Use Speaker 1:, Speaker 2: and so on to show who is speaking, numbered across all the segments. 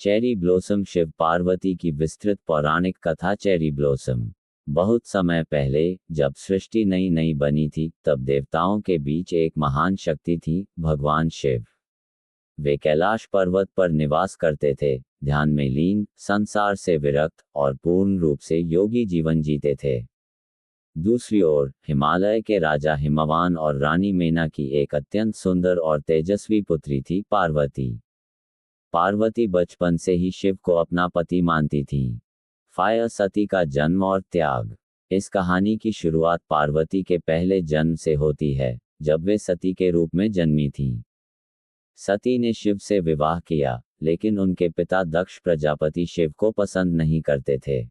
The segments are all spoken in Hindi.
Speaker 1: चेरी ब्लॉसम शिव पार्वती की विस्तृत पौराणिक कथा। Cherry blossom. बहुत समय पहले, जब सृष्टि नई नई बनी थी, तब देवताओं के बीच एक महान शक्ति थी, भगवान शिव। वे कैलाश पर्वत पर निवास करते थे, ध्यान में लीन, संसार से विरक्त और पूर्ण रूप से योगी जीवन जीते थे। दूसरी ओर, हिमालय के राजा हिमवान और रानी मेना की एक अत्यंत सुंदर और तेजस्वी पुत्री थी, पार्वती। पार्वती बचपन से ही शिव को अपना पति मानती थी। फायर सती का जन्म और त्याग। इस कहानी की शुरुआत पार्वती के पहले जन्म से होती है, जब वे सती के रूप में जन्मी थीं। सती ने शिव से विवाह किया, लेकिन उनके पिता दक्ष प्रजापति शिव को पसंद नहीं करते थे।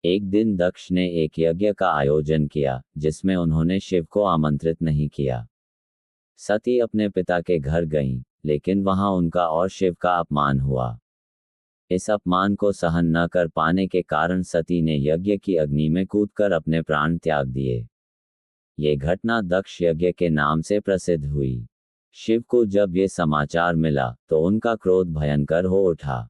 Speaker 1: एक दिन दक्ष ने एक यज्ञ का आयोजन किया, जिसमें उन्होंने शिव को आमंत्रित नहीं किया। सती अपने पिता के घर गईं, लेकिन वहां उनका और शिव का अपमान हुआ। इस अपमान को सहन न कर पाने के कारण सती ने यज्ञ की अग्नि में कूदकर अपने प्राण त्याग दिए। ये घटना दक्ष यज्ञ के नाम से प्रसिद्ध हुई। शिव को जब ये समाचार मिला, तो उनका क्रोध भयंकर हो उठा।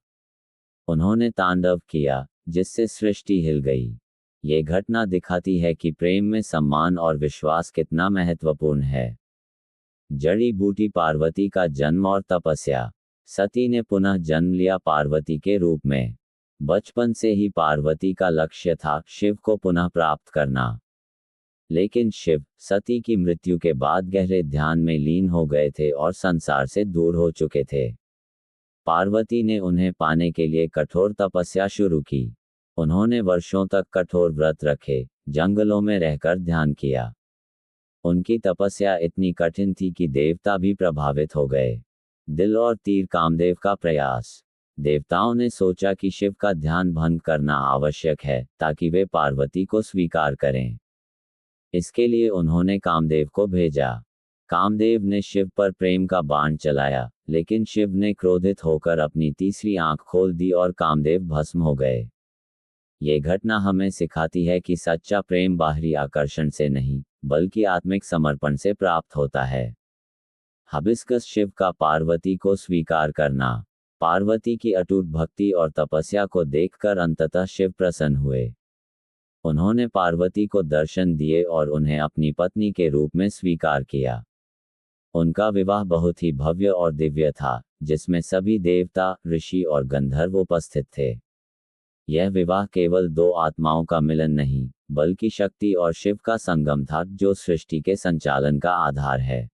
Speaker 1: उन्होंने तांडव किया, जिससे सृष्टि हिल गई। ये घटना दिखाती है कि प्रेम में सम्मान और विश्वास कितना महत्वपूर्ण है। जड़ी बूटी पार्वती का जन्म और तपस्या। सती ने पुनः जन्म लिया पार्वती के रूप में। बचपन से ही पार्वती का लक्ष्य था शिव को पुनः प्राप्त करना। लेकिन शिव, सती की मृत्यु के बाद गहरे ध्यान में लीन हो गए थे और संसार से दूर हो चुके थे। पार्वती ने उन्हें पाने के लिए कठोर तपस्या शुरू की। उन्होंने वर्षों तक कठोर व्रत रखे, जंगलों में रहकर ध्यान किया। उनकी तपस्या इतनी कठिन थी कि देवता भी प्रभावित हो गए। दिल और तीर कामदेव का प्रयास। देवताओं ने सोचा कि शिव का ध्यान भंग करना आवश्यक है, ताकि वे पार्वती को स्वीकार करें। इसके लिए उन्होंने कामदेव को भेजा। कामदेव ने शिव पर प्रेम का बाण चलाया, लेकिन शिव ने क्रोधित होकर अपनी तीसरी आंख खोल दी और कामदेव भस्म हो गए। ये घटना हमें सिखाती है कि सच्चा प्रेम बाहरी आकर्षण से नहीं, बल्कि आत्मिक समर्पण से प्राप्त होता है। हिबिस्कस शिव का पार्वती को स्वीकार करना। पार्वती की अटूट भक्ति और तपस्या को देखकर अंततः शिव प्रसन्न हुए। उन्होंने पार्वती को दर्शन दिए और उन्हें अपनी पत्नी के रूप में स्वीकार किया। उनका विवाह बहुत ही भव्य और दिव्य था, जिसमें सभी देवता, ऋषि और गंधर्व उपस्थित थे। यह विवाह केवल दो आत्माओं का मिलन नहीं, बल्कि शक्ति और शिव का संगम था, जो सृष्टि के संचालन का आधार है।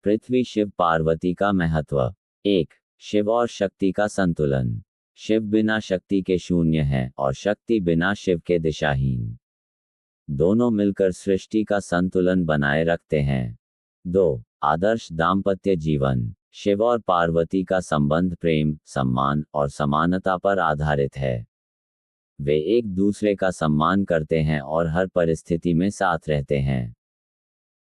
Speaker 1: पृथ्वी शिव पार्वती का महत्व। 1. शिव और शक्ति का संतुलन। शिव बिना शक्ति के शून्य है और शक्ति बिना शिव के दिशाहीन। दोनों मिलकर सृष्टि का संतुलन बनाए रखते हैं। 2. आदर्श दाम्पत्य जीवन। शिव और पार्वती का संबंध प्रेम, सम्मान और समानता पर आधारित है। वे एक दूसरे का सम्मान करते हैं और हर परिस्थिति में साथ रहते हैं।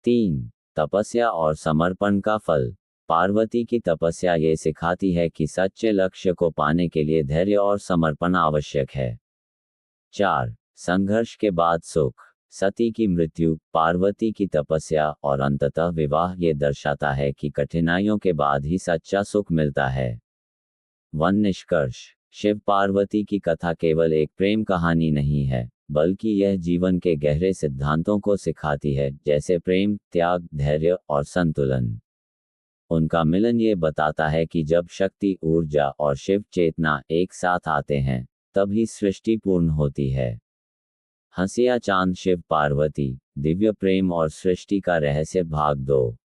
Speaker 1: 3. तपस्या और समर्पण का फल। पार्वती की तपस्या ये सिखाती है कि सच्चे लक्ष्य को पाने के लिए धैर्य और समर्पण आवश्यक है। 4. संघर्ष के बाद सुख। सती की मृत्यु, पार्वती की तपस्या और अंततः विवाह ये दर्शाता है कि कठिनाइयों के बाद ही सच्चा सुख मिलता है। 1. निष्कर्ष। शिव पार्वती की कथा केवल एक प्रेम कहानी नहीं है, बल्कि यह जीवन के गहरे सिद्धांतों को सिखाती है, जैसे प्रेम, त्याग, धैर्य और संतुलन। उनका मिलन ये बताता है कि जब शक्ति, ऊर्जा और शिव चेतना एक साथ आते हैं, तभी सृष्टि पूर्ण होती है। हंसिया चांद शिव पार्वती, दिव्य प्रेम और सृष्टि का रहस्य भाग 2।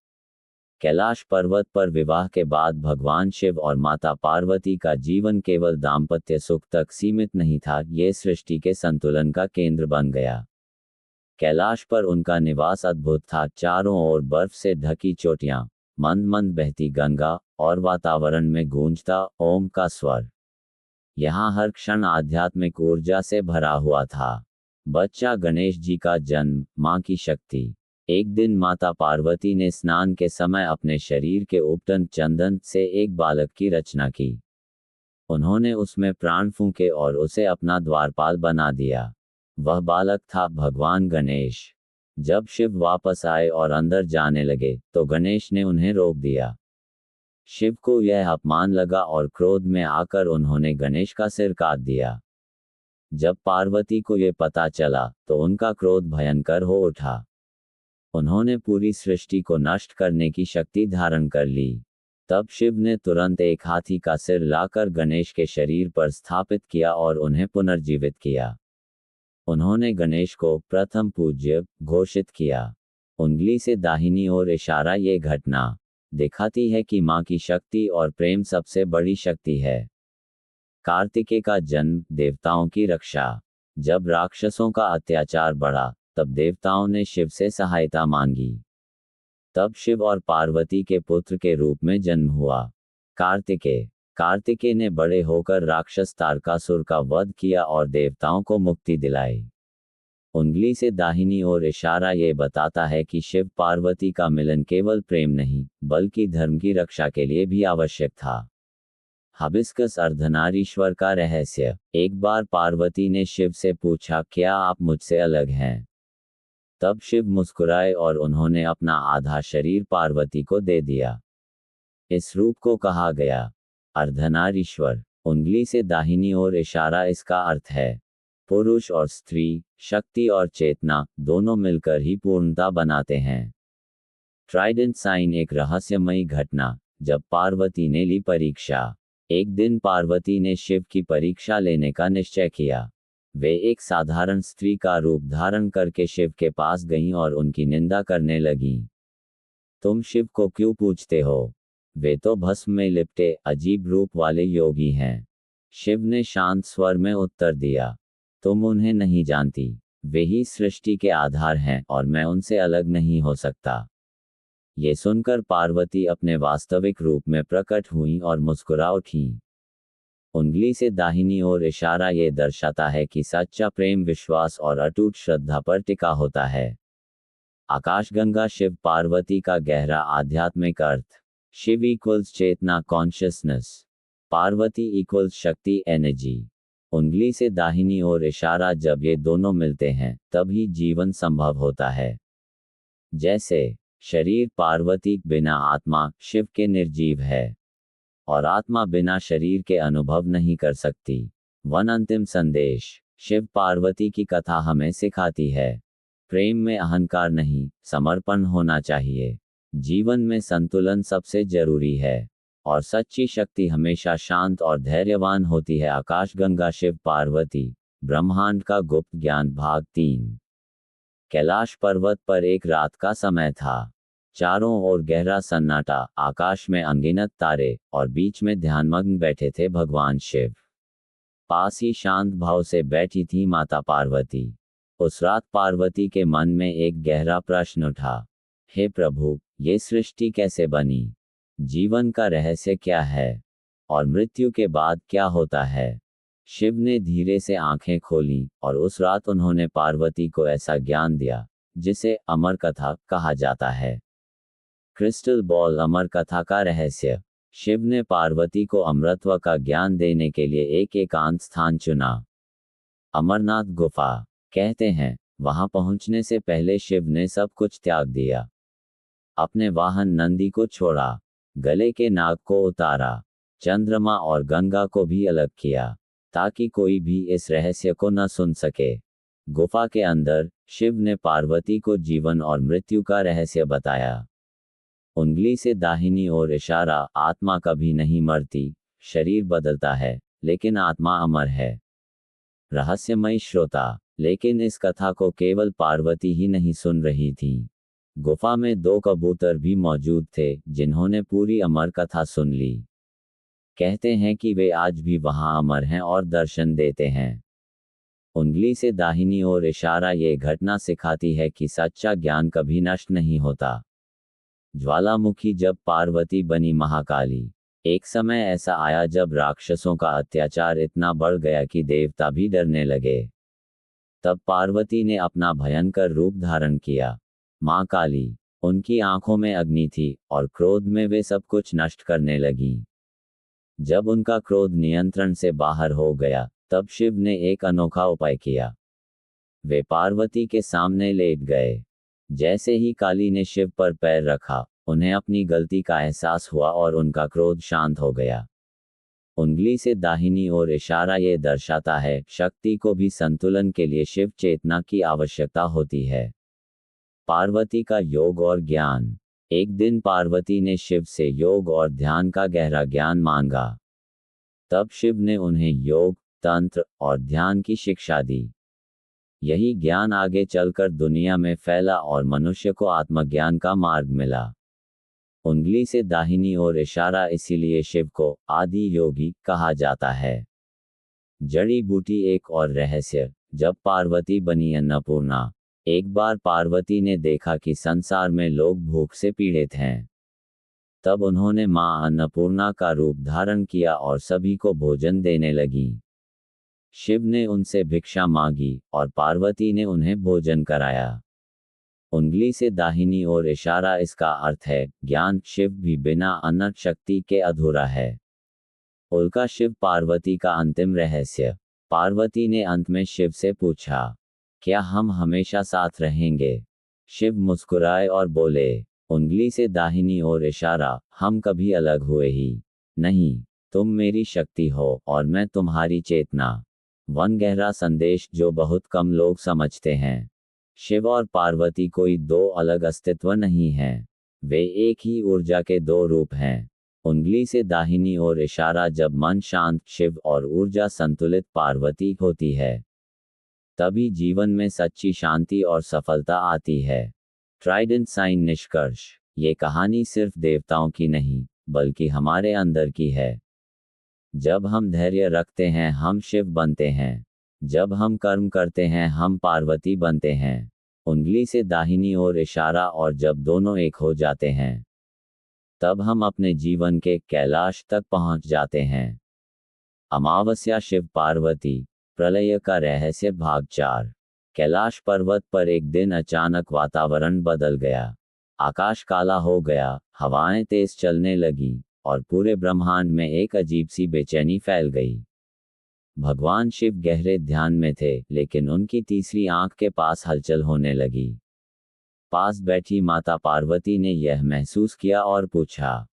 Speaker 1: कैलाश पर्वत पर विवाह के बाद भगवान शिव और माता पार्वती का जीवन केवल दाम्पत्य सुख तक सीमित नहीं था, ये सृष्टि के संतुलन का केंद्र बन गया। कैलाश पर उनका निवास अद्भुत था। चारों ओर बर्फ से ढकी चोटियां, मंद मंद बहती गंगा और वातावरण में गूंजता ओम का स्वर। यहाँ हर क्षण आध्यात्मिक ऊर्जा से भरा हुआ था। बच्चा गणेश जी का जन्म, माँ की शक्ति। एक दिन माता पार्वती ने स्नान के समय अपने शरीर के उपटन चंदन से एक बालक की रचना की। उन्होंने उसमें प्राण फूंके और उसे अपना द्वारपाल बना दिया। वह बालक था भगवान गणेश। जब शिव वापस आए और अंदर जाने लगे, तो गणेश ने उन्हें रोक दिया। शिव को यह अपमान लगा और क्रोध में आकर उन्होंने गणेश का सिर काट दिया। जब पार्वती को ये पता चला तो उनका क्रोध भयंकर हो उठा। उन्होंने पूरी सृष्टि को नष्ट करने की शक्ति धारण कर ली। तब शिव ने तुरंत एक हाथी का सिर लाकर गणेश के शरीर पर स्थापित किया और उन्हें पुनर्जीवित किया। उन्होंने गणेश को प्रथम पूज्य घोषित किया। उंगली से दाहिनी ओर इशारा। ये घटना दिखाती है कि मां की शक्ति और प्रेम सबसे बड़ी शक्ति है। कार्तिकेय का जन्म, देवताओं की रक्षा। जब राक्षसों का अत्याचार बढ़ा तब देवताओं ने शिव से सहायता मांगी। तब शिव और पार्वती के पुत्र के रूप में जन्म हुआ कार्तिकेय ने बड़े होकर राक्षस तारकासुर का वध किया और देवताओं को मुक्ति दिलाई। उंगली से दाहिनी ओर इशारा ये बताता है कि शिव पार्वती का मिलन केवल प्रेम नहीं बल्कि धर्म की रक्षा के लिए भी आवश्यक था। हिबिस्कस अर्धनारीश्वर का रहस्य। एक बार पार्वती ने शिव से पूछा, क्या आप मुझसे अलग हैं? तब शिव मुस्कुराए और उन्होंने अपना आधा शरीर पार्वती को दे दिया। इस रूप को कहा गया अर्धनारीश्वर। उंगली से दाहिनी ओर इशारा। इसका अर्थ है पुरुष और स्त्री, शक्ति और चेतना दोनों मिलकर ही पूर्णता बनाते हैं। Trident sign. एक रहस्यमयी घटना। जब पार्वती ने ली परीक्षा। एक दिन पार्वती ने शिव की परीक्षा लेने का निश्चय किया। वे एक साधारण स्त्री का रूप धारण करके शिव के पास गईं और उनकी निंदा करने लगीं। तुम शिव को क्यों पूछते हो? वे तो भस्म में लिपटे अजीब रूप वाले योगी हैं। शिव ने शांत स्वर में उत्तर दिया, तुम उन्हें नहीं जानती। वे ही सृष्टि के आधार हैं और मैं उनसे अलग नहीं हो सकता। ये सुनकर पार्वती अपने वास्तविक रूप में प्रकट हुईं और मुस्कुरा उठीं। उंगली से दाहिनी ओर इशारा। ये दर्शाता है कि सच्चा प्रेम विश्वास और अटूट श्रद्धा पर टिका होता है। आकाशगंगा। शिव पार्वती का गहरा आध्यात्मिक अर्थ। शिव इक्वल्स चेतना कॉन्शियसनेस, पार्वती इक्वल्स शक्ति एनर्जी। उंगली से दाहिनी ओर इशारा। जब ये दोनों मिलते हैं तभी जीवन संभव होता है। जैसे शरीर पार्वती बिना आत्मा शिव के निर्जीव है और आत्मा बिना शरीर के अनुभव नहीं कर सकती। अंतिम संदेश। शिव पार्वती की कथा हमें सिखाती है, प्रेम में अहंकार नहीं समर्पण होना चाहिए। जीवन में संतुलन सबसे जरूरी है और सच्ची शक्ति हमेशा शांत और धैर्यवान होती है। आकाशगंगा। शिव पार्वती, ब्रह्मांड का गुप्त ज्ञान। भाग 3। कैलाश पर्वत पर एक रात का समय था। चारों ओर गहरा सन्नाटा, आकाश में अनगिनत तारे और बीच में ध्यानमग्न बैठे थे भगवान शिव। पास ही शांत भाव से बैठी थी माता पार्वती। उस रात पार्वती के मन में एक गहरा प्रश्न उठा, हे प्रभु, ये सृष्टि कैसे बनी? जीवन का रहस्य क्या है? और मृत्यु के बाद क्या होता है? शिव ने धीरे से आंखें खोलीं और उस रात उन्होंने पार्वती को ऐसा ज्ञान दिया जिसे अमर कथा कहा जाता है। Crystal ball. अमर कथा का रहस्य। शिव ने पार्वती को अमरत्व का ज्ञान देने के लिए एक एकांत स्थान चुना। अमरनाथ गुफा। कहते हैं वहां पहुंचने से पहले शिव ने सब कुछ त्याग दिया। अपने वाहन नंदी को छोड़ा, गले के नाग को उतारा, चंद्रमा और गंगा को भी अलग किया ताकि कोई भी इस रहस्य को न सुन सके। गुफा के अंदर शिव ने पार्वती को जीवन और मृत्यु का रहस्य बताया। उंगली से दाहिनी ओर इशारा। आत्मा कभी नहीं मरती, शरीर बदलता है लेकिन आत्मा अमर है। रहस्यमय श्रोता। लेकिन इस कथा को केवल पार्वती ही नहीं सुन रही थी। गुफा में 2 कबूतर भी मौजूद थे जिन्होंने पूरी अमर कथा सुन ली। कहते हैं कि वे आज भी वहां अमर हैं और दर्शन देते हैं। उंगली से दाहिनी ओर इशारा। ये घटना सिखाती है कि सच्चा ज्ञान कभी नष्ट नहीं होता। ज्वालामुखी। जब पार्वती बनी महाकाली, एक समय ऐसा आया जब राक्षसों का अत्याचार इतना बढ़ गया कि देवता भी डरने लगे। तब पार्वती ने अपना भयंकर रूप धारण किया। मां काली। उनकी आंखों में अग्नि थी और क्रोध में वे सब कुछ नष्ट करने लगीं। जब उनका क्रोध नियंत्रण से बाहर हो गया तब शिव ने एक अनोखा उपाय किया। वे पार्वती के सामने लेट गए। जैसे ही काली ने शिव पर पैर रखा, उन्हें अपनी गलती का एहसास हुआ और उनका क्रोध शांत हो गया। उंगली से दाहिनी ओर इशारा ये दर्शाता है शक्ति को भी संतुलन के लिए शिव चेतना की आवश्यकता होती है। पार्वती का योग और ज्ञान। एक दिन पार्वती ने शिव से योग और ध्यान का गहरा ज्ञान मांगा। तब शिव ने उन्हें योग, तंत्र और ध्यान की शिक्षा दी। यही ज्ञान आगे चलकर दुनिया में फैला और मनुष्य को आत्मज्ञान का मार्ग मिला। उंगली से दाहिनी ओर इशारा इसीलिए शिव को आदि योगी कहा जाता है। जड़ी बूटी। एक और रहस्य। जब पार्वती बनी अन्नपूर्णा, एक बार पार्वती ने देखा कि संसार में लोग भूख से पीड़ित हैं। तब उन्होंने मां अन्नपूर्णा का रूप धारण किया और सभी को भोजन देने लगी। शिव ने उनसे भिक्षा मांगी और पार्वती ने उन्हें भोजन कराया। उंगली से दाहिनी ओर इशारा इसका अर्थ है ज्ञान। शिव भी बिना अनंत शक्ति के अधूरा है। उल्का शिव पार्वती का अंतिम रहस्य। पार्वती ने अंत में शिव से पूछा, क्या हम हमेशा साथ रहेंगे? शिव मुस्कुराए और बोले, उंगली से दाहिनी ओर इशारा, हम कभी अलग हुए ही नहीं। तुम मेरी शक्ति हो और मैं तुम्हारी चेतना। वन गहरा संदेश जो बहुत कम लोग समझते हैं। शिव और पार्वती कोई दो अलग अस्तित्व नहीं हैं। वे एक ही ऊर्जा के दो रूप हैं। उंगली से दाहिनी ओर इशारा। जब मन शांत शिव और ऊर्जा संतुलित पार्वती होती है, तभी जीवन में सच्ची शांति और सफलता आती है। ट्राइडेंट साइन निष्कर्ष। ये कहानी सिर्फ देवताओं की नहीं, बल्कि हमारे अंदर की है। जब हम धैर्य रखते हैं हम शिव बनते हैं। जब हम कर्म करते हैं हम पार्वती बनते हैं। उंगली से दाहिनी ओर इशारा। और जब दोनों एक हो जाते हैं, तब हम अपने जीवन के कैलाश तक पहुंच जाते हैं। अमावस्या शिव पार्वती। प्रलय का रहस्य भाग 4। कैलाश पर्वत पर एक दिन अचानक वातावरण बदल गया। आकाश काला हो गया, हवाएं तेज चलने लगी और पूरे ब्रह्मांड में एक अजीब सी बेचैनी फैल गई। भगवान शिव गहरे ध्यान में थे, लेकिन उनकी तीसरी आंख के पास हलचल होने लगी। पास बैठी माता पार्वती ने यह महसूस किया और पूछा,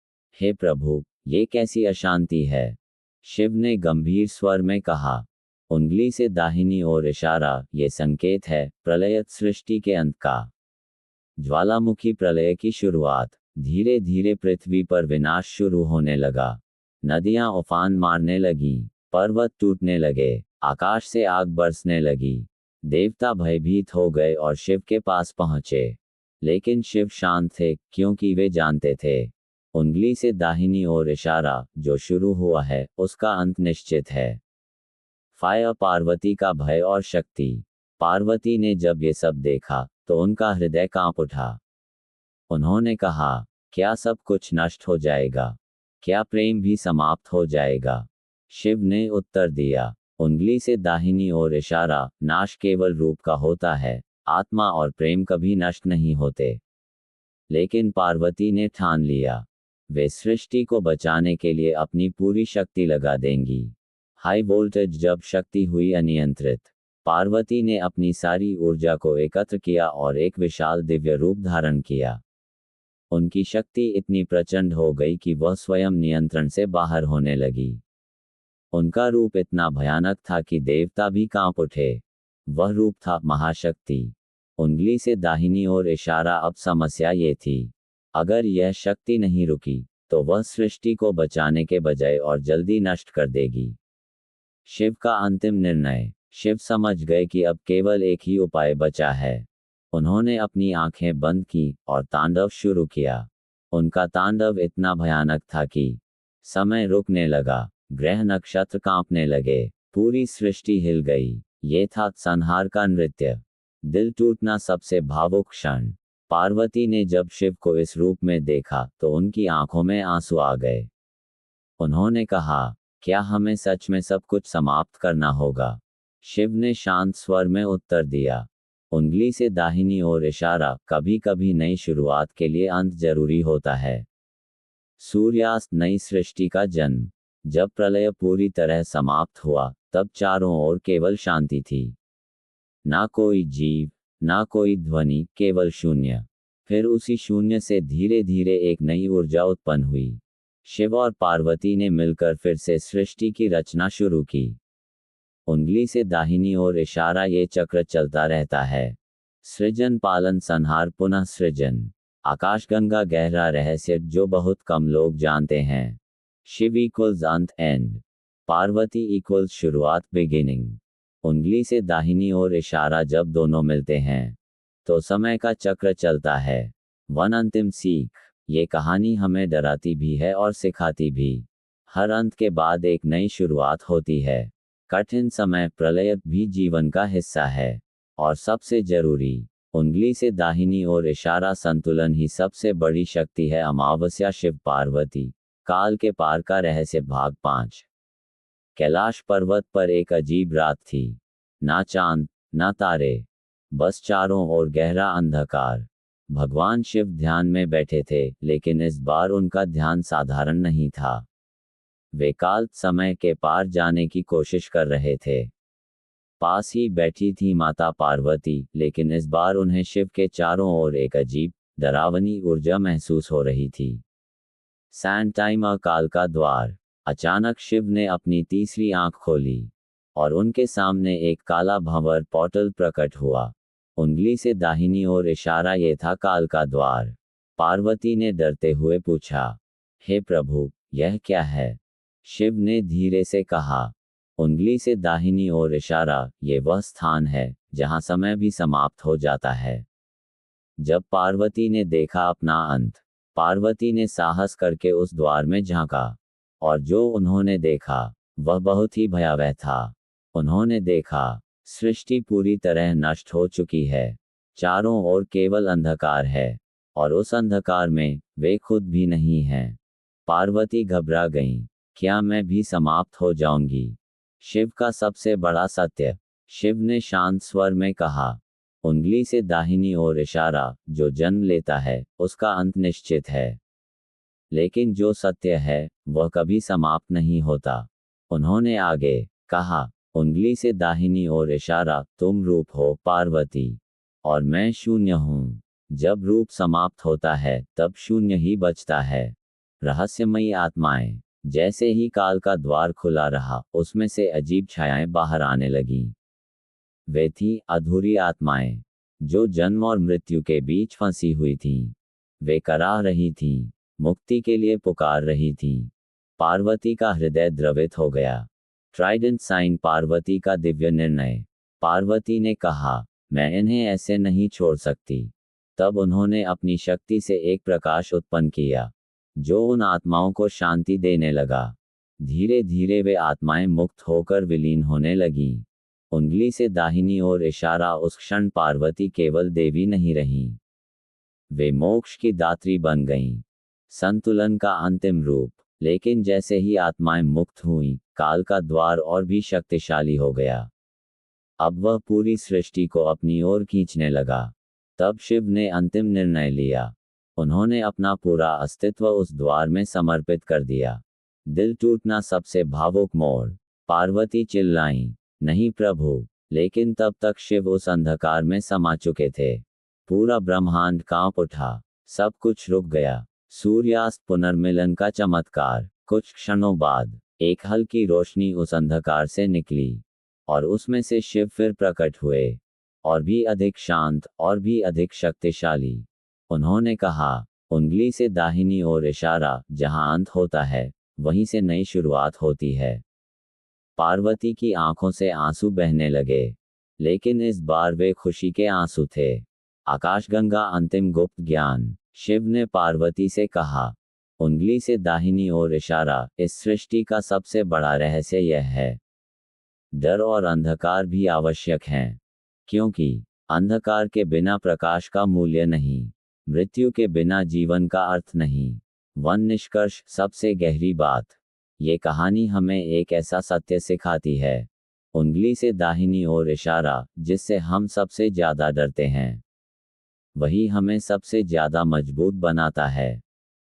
Speaker 1: हे प्रभु, ये कैसी अशांति है? शिव ने गंभीर स्वर में कहा, उंगली से दाहिनी ओर इशारा, ये संकेत है प्रलय, सृष्टि के अंत का। ज्वालामुखी प्रलय की शुरुआत। धीरे धीरे पृथ्वी पर विनाश शुरू होने लगा। नदियां उफान मारने लगीं, पर्वत टूटने लगे, आकाश से आग बरसने लगी। देवता भयभीत हो गए और शिव के पास पहुंचे। लेकिन शिव शांत थे, क्योंकि वे जानते थे, उंगली से दाहिनी ओर इशारा, जो शुरू हुआ है उसका अंत निश्चित है। फायर पार्वती का भय और शक्ति। पार्वती ने जब ये सब देखा तो उनका हृदय कांप उठा। उन्होंने कहा, क्या सब कुछ नष्ट हो जाएगा? क्या प्रेम भी समाप्त हो जाएगा? शिव ने उत्तर दिया, उंगली से दाहिनी ओर इशारा, नाश केवल रूप का होता है, आत्मा और प्रेम कभी नष्ट नहीं होते। लेकिन पार्वती ने ठान लिया, वे सृष्टि को बचाने के लिए अपनी पूरी शक्ति लगा देंगी। हाई वोल्टेज जब शक्ति हुई अनियंत्रित, पार्वती ने अपनी सारी ऊर्जा को एकत्र किया और एक विशाल दिव्य रूप धारण किया। उनकी शक्ति इतनी प्रचंड हो गई कि वह स्वयं नियंत्रण से बाहर होने लगी। उनका रूप इतना भयानक था कि देवता भी कांप उठे। वह रूप था महाशक्ति। उंगली से दाहिनी ओर इशारा। अब समस्या ये थी, अगर यह शक्ति नहीं रुकी तो वह सृष्टि को बचाने के बजाय और जल्दी नष्ट कर देगी। शिव का अंतिम निर्णय। शिव समझ गए कि अब केवल एक ही उपाय बचा है। उन्होंने अपनी आंखें बंद की और तांडव शुरू किया। उनका तांडव इतना भयानक था कि समय रुकने लगा, ग्रह नक्षत्र कांपने लगे, पूरी सृष्टि हिल गई। ये था संहार का नृत्य। दिल टूटना सबसे भावुक क्षण। पार्वती ने जब शिव को इस रूप में देखा तो उनकी आंखों में आंसू आ गए। उन्होंने कहा, क्या हमें सच में सब कुछ समाप्त करना होगा? शिव ने शांत स्वर में उत्तर दिया, उंगली से दाहिनी ओर इशारा, कभी कभी नई शुरुआत के लिए अंत जरूरी होता है। सूर्यास्त, नई सृष्टि का जन्म। जब प्रलय पूरी तरह समाप्त हुआ तब चारों ओर केवल शांति थी। ना कोई जीव, ना कोई ध्वनि, केवल शून्य। फिर उसी शून्य से धीरे धीरे एक नई ऊर्जा उत्पन्न हुई। शिव और पार्वती ने मिलकर फिर से सृष्टि की रचना शुरू की। उंगली से दाहिनी ओर इशारा, ये चक्र चलता रहता है। सृजन, पालन, संहार, पुनः सृजन। आकाशगंगा गहरा रहस्य जो बहुत कम लोग जानते हैं। शिव इक्वल्स अंत, एंड। पार्वती इक्वल्स शुरुआत, बिगिनिंग। उंगली से दाहिनी ओर इशारा, जब दोनों मिलते हैं तो समय का चक्र चलता है। वन अंतिम सीख। ये कहानी हमें डराती भी है और सिखाती भी। हर अंत के बाद एक नई शुरुआत होती है। कठिन समय, प्रलय भी जीवन का हिस्सा है। और सबसे जरूरी, उंगली से दाहिनी ओर इशारा, संतुलन ही सबसे बड़ी शक्ति है। अमावस्या, शिव पार्वती, काल के पार का रहस्य, भाग 5। कैलाश पर्वत पर एक अजीब रात थी। ना चांद, ना तारे, बस चारों ओर गहरा अंधकार। भगवान शिव ध्यान में बैठे थे, लेकिन इस बार उनका ध्यान साधारण नहीं था। वे काल, समय के पार जाने की कोशिश कर रहे थे। पास ही बैठी थी माता पार्वती, लेकिन इस बार उन्हें शिव के चारों ओर एक अजीब, डरावनी ऊर्जा महसूस हो रही थी। सैंड टाइम, काल का द्वार। अचानक शिव ने अपनी तीसरी आंख खोली और उनके सामने एक काला भंवर पोर्टल प्रकट हुआ। उंगली से दाहिनी ओर इशारा, ये था काल का द्वार। पार्वती ने डरते हुए पूछा, हे प्रभु, यह क्या है? शिव ने धीरे से कहा, उंगली से दाहिनी ओर इशारा, ये वह स्थान है जहां समय भी समाप्त हो जाता है। जब पार्वती ने देखा अपना अंत, पार्वती ने साहस करके उस द्वार में झांका, और जो उन्होंने देखा वह बहुत ही भयावह था। उन्होंने देखा, सृष्टि पूरी तरह नष्ट हो चुकी है। चारों ओर केवल अंधकार है, और उस अंधकार में वे खुद भी नहीं हैं। पार्वती घबरा गईं, क्या मैं भी समाप्त हो जाऊंगी? शिव का सबसे बड़ा सत्य। शिव ने शांत स्वर में कहा, उंगली से दाहिनी ओर इशारा, जो जन्म लेता है उसका अंत निश्चित है, लेकिन जो सत्य है वह कभी समाप्त नहीं होता। उन्होंने आगे कहा, उंगली से दाहिनी ओर इशारा, तुम रूप हो पार्वती, और मैं शून्य हूँ। जब रूप समाप्त होता है तब शून्य ही बचता है। रहस्यमयी आत्माएं। जैसे ही काल का द्वार खुला रहा, उसमें से अजीब छायाएं बाहर आने लगीं। वे थीं अधूरी आत्माएं, जो जन्म और मृत्यु के बीच फंसी हुई थीं। वे कराह रही थीं, मुक्ति के लिए पुकार रही थीं। पार्वती का हृदय द्रवित हो गया। ट्राइडेंट साइन, पार्वती का दिव्य निर्णय। पार्वती ने कहा, मैं इन्हें ऐसे नहीं छोड़ सकती। तब उन्होंने अपनी शक्ति से एक प्रकाश उत्पन्न किया, जो उन आत्माओं को शांति देने लगा। धीरे धीरे वे आत्माएं मुक्त होकर विलीन होने लगीं। उंगली से दाहिनी ओर इशारा, उस क्षण पार्वती केवल देवी नहीं रहीं, वे मोक्ष की दात्री बन गईं, संतुलन का अंतिम रूप। लेकिन जैसे ही आत्माएं मुक्त हुईं, काल का द्वार और भी शक्तिशाली हो गया। अब वह पूरी सृष्टि को अपनी ओर खींचने लगा। तब शिव ने अंतिम निर्णय लिया। उन्होंने अपना पूरा अस्तित्व उस द्वार में समर्पित कर दिया। दिल टूटना, सबसे भावुक मोड़। पार्वती चिल्लाईं, नहीं प्रभु। लेकिन तब तक शिव उस अंधकार में समा चुके थे। पूरा ब्रह्मांड कांप उठा, सब कुछ रुक गया। सूर्यास्त, पुनर्मिलन का चमत्कार। कुछ क्षणों बाद एक हल्की रोशनी उस अंधकार से निकली, और उसमें से शिव फिर प्रकट हुए, और भी अधिक शांत, और भी अधिक शक्तिशाली। उन्होंने कहा, उंगली से दाहिनी ओर इशारा, जहां अंत होता है वहीं से नई शुरुआत होती है। पार्वती की आंखों से आंसू बहने लगे, लेकिन इस बार वे खुशी के आंसू थे। आकाशगंगा, अंतिम गुप्त ज्ञान। शिव ने पार्वती से कहा, उंगली से दाहिनी ओर इशारा, इस सृष्टि का सबसे बड़ा रहस्य यह है, डर और अंधकार भी आवश्यक हैं, क्योंकि अंधकार के बिना प्रकाश का मूल्य नहीं, मृत्यु के बिना जीवन का अर्थ नहीं। वन निष्कर्ष, सबसे गहरी बात। ये कहानी हमें एक ऐसा सत्य सिखाती है, उंगली से दाहिनी ओर इशारा, जिससे हम सबसे ज्यादा डरते हैं, वही हमें सबसे ज्यादा मजबूत बनाता है।